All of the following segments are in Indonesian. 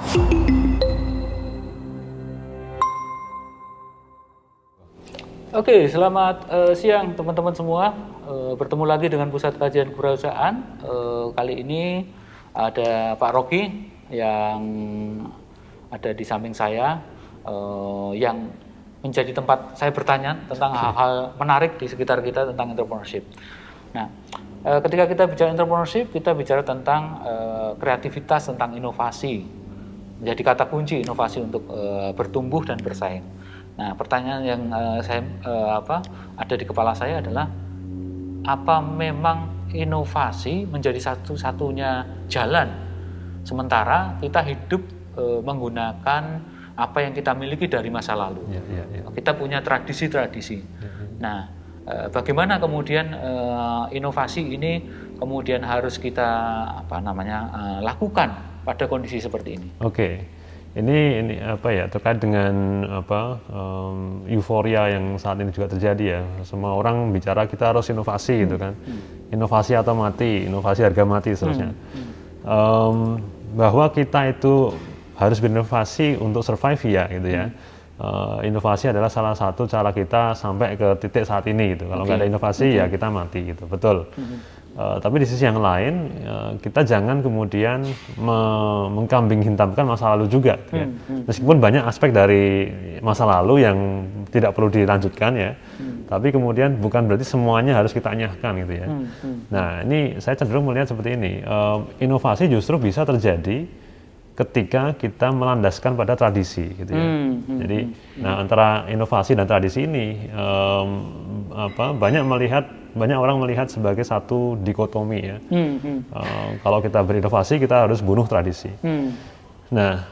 Oke, selamat siang teman-teman semua. Bertemu lagi dengan Pusat Kajian Kewirausahaan. Kali ini ada Pak Rocky yang ada di samping saya, yang menjadi tempat saya bertanya tentang hal-hal menarik di sekitar kita tentang entrepreneurship. Nah, ketika kita bicara entrepreneurship, kita bicara tentang kreativitas, tentang inovasi. Menjadi kata kunci inovasi untuk bertumbuh dan bersaing. Nah, pertanyaan yang ada di kepala saya adalah, apa memang inovasi menjadi satu-satunya jalan sementara kita hidup menggunakan apa yang kita miliki dari masa lalu? Kita punya tradisi-tradisi. Nah, bagaimana kemudian inovasi ini kemudian harus kita lakukan pada kondisi seperti ini? Ini terkait dengan euforia yang saat ini juga terjadi ya. Semua orang bicara kita harus inovasi gitu kan. Inovasi atau mati, inovasi harga mati seterusnya. Bahwa kita itu harus berinovasi untuk survive ya gitu ya. Inovasi adalah salah satu cara kita sampai ke titik saat ini gitu. Kalau nggak ada inovasi ya kita mati gitu, betul. Tapi di sisi yang lain, kita jangan kemudian mengkambing hitamkan masa lalu juga. Ya. Meskipun banyak aspek dari masa lalu yang tidak perlu dilanjutkan ya, tapi kemudian bukan berarti semuanya harus kita anyahkan gitu ya. Nah, ini saya cenderung melihat seperti ini. Inovasi justru bisa terjadi ketika kita melandaskan pada tradisi gitu ya. Jadi, antara inovasi dan tradisi ini banyak orang melihat sebagai satu dikotomi ya. Kalau kita berinovasi, kita harus bunuh tradisi. Nah,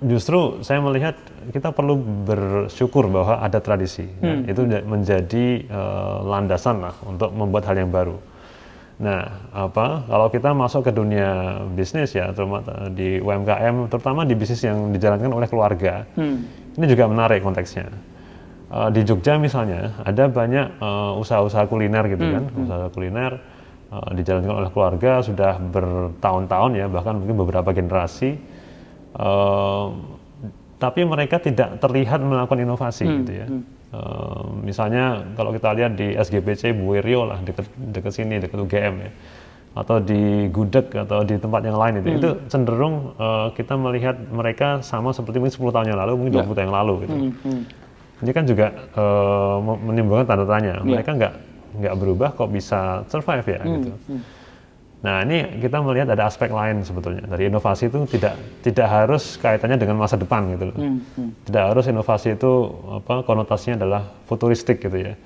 justru saya melihat kita perlu bersyukur bahwa ada tradisi. Itu menjadi landasan lah untuk membuat hal yang baru. Nah, kalau kita masuk ke dunia bisnis ya, terutama di UMKM, terutama di bisnis yang dijalankan oleh keluarga, ini juga menarik konteksnya. Di Jogja misalnya ada banyak usaha-usaha kuliner gitu kan, usaha kuliner dijalankan oleh keluarga sudah bertahun-tahun ya, bahkan mungkin beberapa generasi, tapi mereka tidak terlihat melakukan inovasi gitu ya. Misalnya kalau kita lihat di SGBC Buwiryo lah, dekat sini, dekat UGM ya, atau di Gudeg atau di tempat yang lain itu cenderung kita melihat mereka sama seperti mungkin 10 tahun yang lalu, mungkin 20 tahun yang lalu gitu. Ini kan juga menimbulkan tanda tanya, mereka nggak berubah kok bisa survive ya gitu. Nah, ini kita melihat ada aspek lain sebetulnya dari inovasi itu tidak harus kaitannya dengan masa depan gitu loh. Tidak harus inovasi itu konotasinya adalah futuristik gitu ya.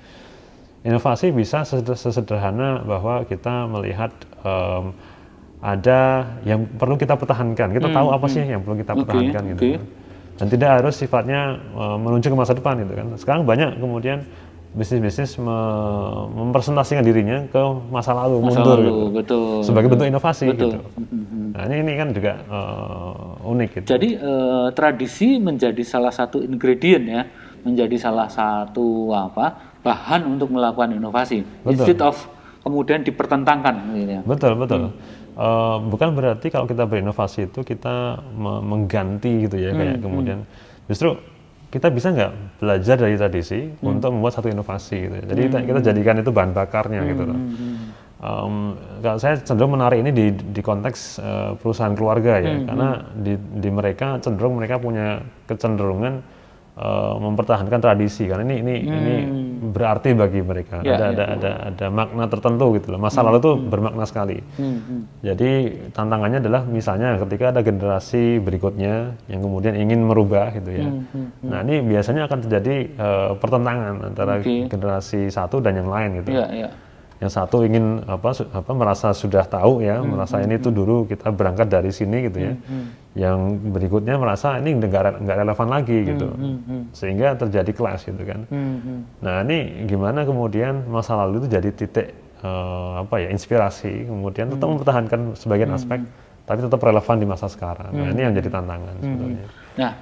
Inovasi bisa sesederhana bahwa kita melihat ada yang perlu kita pertahankan. Kita tahu apa sih yang perlu kita pertahankan gitu. Dan tidak harus sifatnya menuju ke masa depan gitu kan. Sekarang banyak kemudian bisnis-bisnis mempresentasikan dirinya ke masa lalu, mundur gitu. Betul. Sebagai bentuk inovasi gitu. Nah, ini kan juga unik gitu. Jadi tradisi menjadi salah satu ingredient ya, menjadi salah satu bahan untuk melakukan inovasi. Instead of kemudian dipertentangkan gitu ya. Betul. Bukan berarti kalau kita berinovasi itu kita mengganti gitu ya, kayak kemudian justru kita bisa nggak belajar dari tradisi untuk membuat satu inovasi gitu. Jadi kita jadikan itu bahan bakarnya gitu loh. Kalau saya cenderung menarik ini di konteks perusahaan keluarga ya, karena di mereka cenderung mereka punya kecenderungan mempertahankan tradisi, karena ini berarti bagi mereka. Ada makna tertentu gitu loh. Masa lalu itu bermakna sekali. Jadi tantangannya adalah misalnya ketika ada generasi berikutnya yang kemudian ingin merubah gitu ya. Nah, ini biasanya akan terjadi pertentangan antara generasi satu dan yang lain gitu. Yang satu ingin merasa sudah tahu ya, merasa ini tuh dulu kita berangkat dari sini gitu ya. Yang berikutnya merasa ini nggak relevan lagi gitu, sehingga terjadi clash gitu kan. Nah, ini gimana kemudian masa lalu itu jadi titik inspirasi, kemudian tetap mempertahankan sebagian aspek, tapi tetap relevan di masa sekarang. Nah, ini yang jadi tantangan sebetulnya. Nah,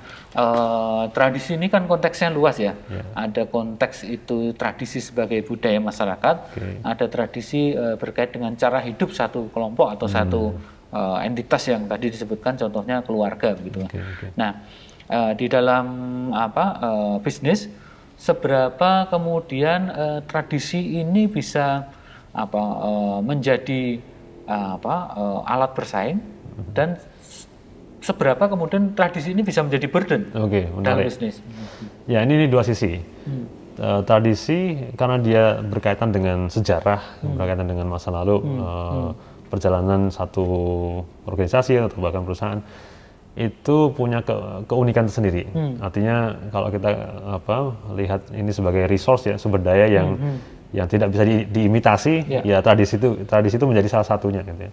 tradisi ini kan konteksnya luas ya. Ada konteks itu tradisi sebagai budaya masyarakat, ada tradisi berkait dengan cara hidup satu kelompok atau satu entitas yang tadi disebutkan, contohnya keluarga begitu. Okay, okay. Nah, di dalam bisnis, seberapa kemudian tradisi ini bisa menjadi alat bersaing, dan seberapa kemudian tradisi ini bisa menjadi burden dalam bisnis? Ya, ini dua sisi. Tradisi karena dia berkaitan dengan sejarah, berkaitan dengan masa lalu, perjalanan satu organisasi atau bahkan perusahaan, itu punya keunikan tersendiri. Artinya kalau kita lihat ini sebagai resource ya, sumber daya yang tidak bisa diimitasi, ya tradisi itu menjadi salah satunya gitu ya.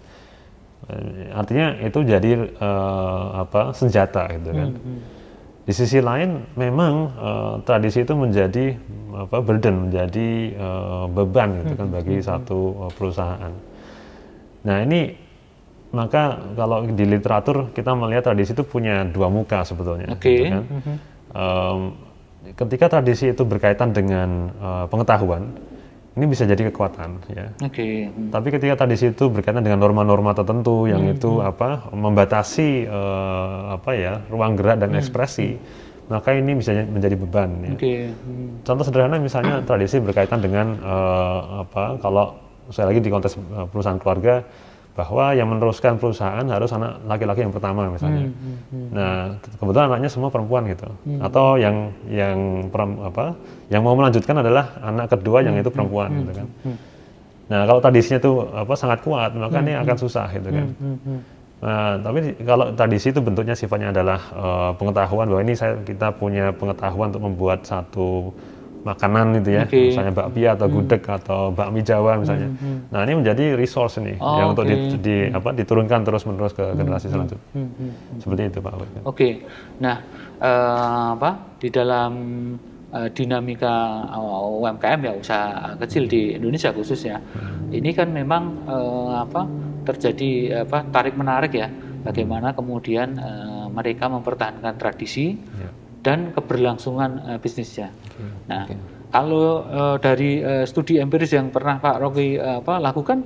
Artinya itu jadi senjata gitu kan. Di sisi lain memang tradisi itu menjadi burden, menjadi beban gitu kan bagi satu perusahaan. Nah, ini maka kalau di literatur kita melihat tradisi itu punya dua muka sebetulnya. Gitu kan? Ketika tradisi itu berkaitan dengan pengetahuan, ini bisa jadi kekuatan ya. Tapi ketika tradisi itu berkaitan dengan norma-norma tertentu yang itu membatasi ruang gerak dan ekspresi, maka ini bisa menjadi beban ya. Contoh sederhana misalnya tradisi berkaitan dengan kalau saya lagi di konteks perusahaan keluarga, bahwa yang meneruskan perusahaan harus anak laki-laki yang pertama misalnya. Nah, kebetulan anaknya semua perempuan gitu. Atau yang mau melanjutkan adalah anak kedua yang itu perempuan gitu kan. Nah, kalau tradisinya itu sangat kuat, maka ini akan susah gitu kan. Nah, tapi kalau tradisi itu bentuknya sifatnya adalah pengetahuan bahwa ini kita punya pengetahuan untuk membuat satu makanan itu ya, misalnya bakpia atau gudeg atau bakmi Jawa misalnya. Nah, ini menjadi resource ini yang untuk diturunkan terus-menerus ke generasi selanjutnya. Seperti itu, Pak. Nah, di dalam dinamika UMKM ya, usaha kecil di Indonesia khususnya, ini kan memang terjadi tarik menarik ya, bagaimana kemudian mereka mempertahankan tradisi dan keberlangsungan bisnisnya. Kalau dari studi empiris yang pernah Pak Rocky lakukan,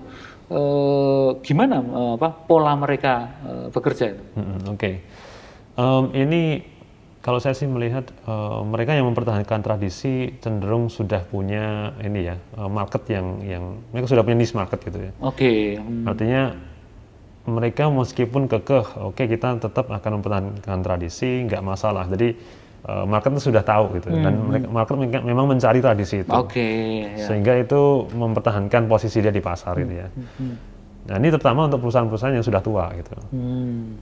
gimana pola mereka bekerja? Ini kalau saya sih melihat mereka yang mempertahankan tradisi cenderung sudah punya market yang mereka sudah punya niche market gitu ya. Artinya mereka meskipun kekeh, kita tetap akan mempertahankan tradisi, nggak masalah. Jadi market itu sudah tahu gitu, dan market memang mencari tradisi itu, sehingga itu mempertahankan posisi dia di pasar gitu ya. Nah, ini terutama untuk perusahaan-perusahaan yang sudah tua gitu.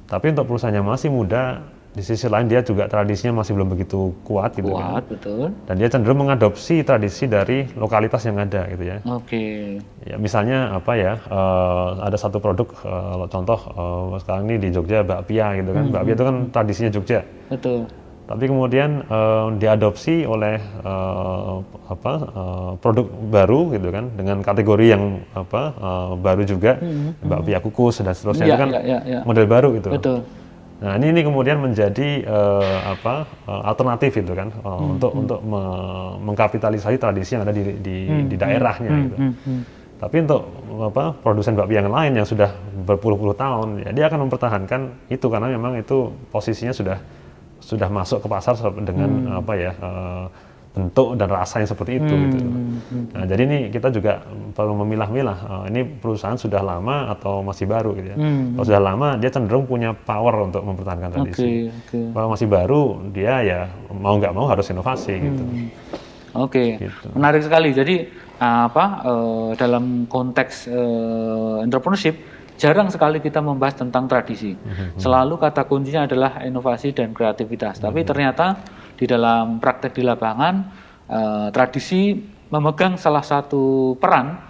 Tapi untuk perusahaan yang masih muda, di sisi lain dia juga tradisinya masih belum begitu kuat gitu kan. Dan dia cenderung mengadopsi tradisi dari lokalitas yang ada gitu ya. Ya, misalnya ada satu produk contoh sekarang ini di Jogja bakpia gitu kan. Bakpia itu kan tradisinya Jogja. Tapi kemudian diadopsi oleh produk baru gitu kan, dengan kategori yang baru juga, bakpia kukus dan seterusnya, itu kan model baru gitu. Nah, ini kemudian menjadi alternatif gitu kan, untuk mengkapitalisasi tradisi yang ada di daerahnya gitu. Tapi untuk produsen bakpia yang lain yang sudah berpuluh-puluh tahun, ya dia akan mempertahankan itu karena memang itu posisinya sudah masuk ke pasar dengan bentuk dan rasa yang seperti itu gitu. Nah, jadi ini kita juga perlu memilah-milah, ini perusahaan sudah lama atau masih baru gitu ya. Kalau sudah lama dia cenderung punya power untuk mempertahankan tradisi. Kalau masih baru dia ya mau nggak mau harus inovasi gitu. Gitu. Menarik sekali. Jadi dalam konteks entrepreneurship jarang sekali kita membahas tentang tradisi. Selalu kata kuncinya adalah inovasi dan kreativitas. Tapi ternyata di dalam praktek di lapangan, tradisi memegang salah satu peran.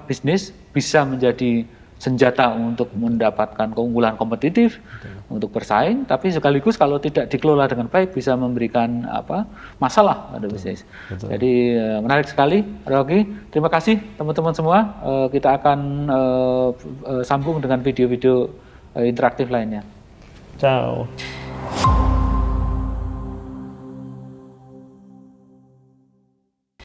Bisnis bisa menjadi senjata untuk mendapatkan keunggulan kompetitif, untuk bersaing, tapi sekaligus kalau tidak dikelola dengan baik bisa memberikan masalah pada bisnis. Jadi menarik sekali, Rocky. Terima kasih teman-teman semua. Kita akan sambung dengan video-video interaktif lainnya. Ciao.